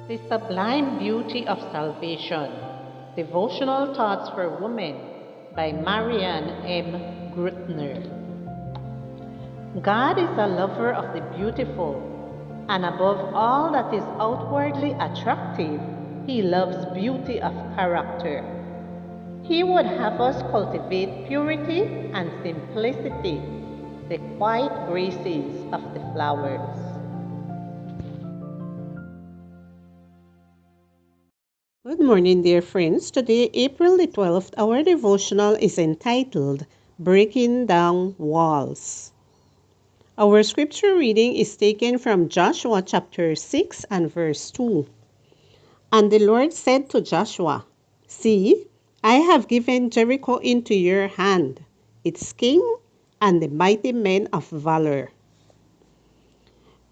The Sublime Beauty of Salvation. Devotional Thoughts for Women by Marianne M. Grutner. God is a lover of the beautiful, and above all that is outwardly attractive, He loves beauty of character. He would have us cultivate purity and simplicity, the quiet graces of the flowers. Good morning, dear friends. Today, April the 12th, our devotional is entitled Breaking Down Walls. Our scripture reading is taken from Joshua chapter 6 and verse 2. And the Lord said to Joshua, See, I have given Jericho into your hand, its king and the mighty men of valor.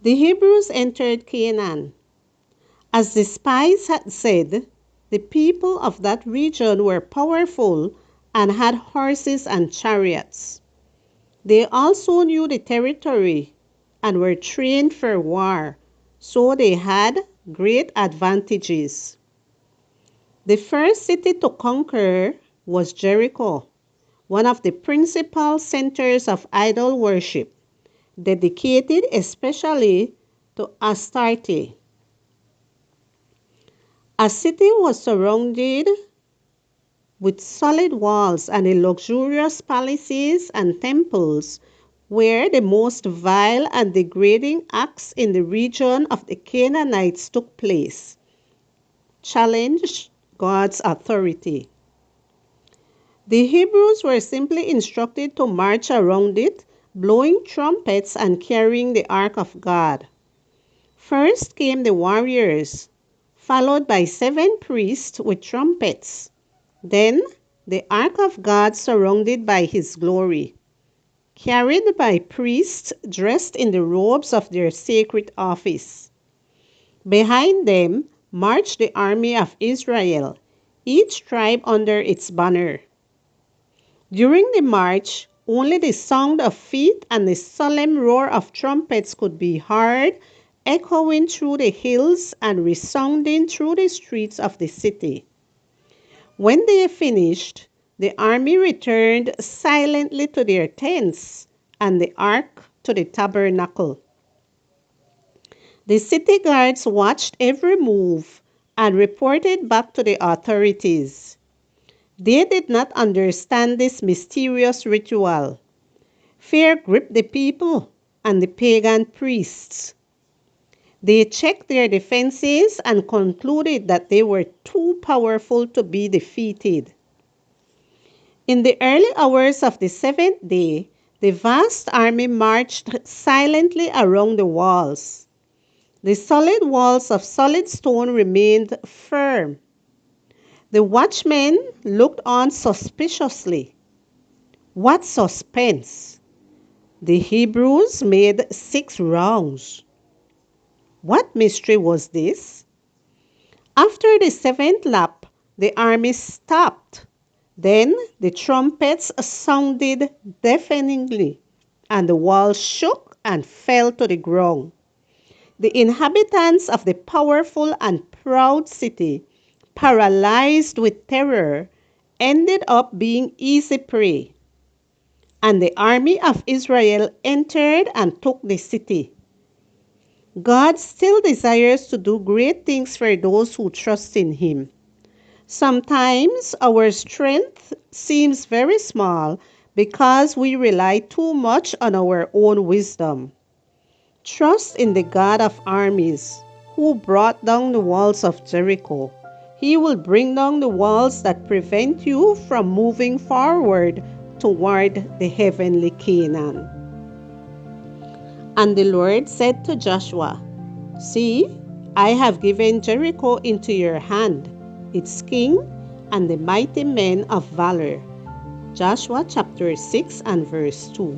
The Hebrews entered Canaan. As the spies had said, the people of that region were powerful and had horses and chariots. They also knew the territory and were trained for war, so they had great advantages. The first city to conquer was Jericho, one of the principal centers of idol worship, dedicated especially to Astarte. A city was surrounded with solid walls, and the luxurious palaces and temples where the most vile and degrading acts in the region of the Canaanites took place, challenged God's authority. The Hebrews were simply instructed to march around it, blowing trumpets and carrying the ark of God. First came the warriors, followed by 7 priests with trumpets. Then the ark of God surrounded by his glory, carried by priests dressed in the robes of their sacred office. Behind them marched the army of Israel, each tribe under its banner. During the march, only the sound of feet and the solemn roar of trumpets could be heard, echoing through the hills and resounding through the streets of the city. When they finished, the army returned silently to their tents and the ark to the tabernacle. The city guards watched every move and reported back to the authorities. They did not understand this mysterious ritual. Fear gripped the people and the pagan priests. They checked their defenses and concluded that they were too powerful to be defeated. In the early hours of the 7th day, the vast army marched silently around the walls. The solid walls of solid stone remained firm. The watchmen looked on suspiciously. What suspense! The Hebrews made 6 rounds. What mystery was this? After the 7th lap, the army stopped. Then the trumpets sounded deafeningly, and the walls shook and fell to the ground. The inhabitants of the powerful and proud city, paralyzed with terror, ended up being easy prey. And the army of Israel entered and took the city. God still desires to do great things for those who trust in Him. Sometimes our strength seems very small because we rely too much on our own wisdom. Trust in the God of armies, who brought down the walls of Jericho. He will bring down the walls that prevent you from moving forward toward the heavenly Canaan. And the Lord said to Joshua, See, I have given Jericho into your hand, its king and the mighty men of valor. Joshua chapter 6 and verse 2.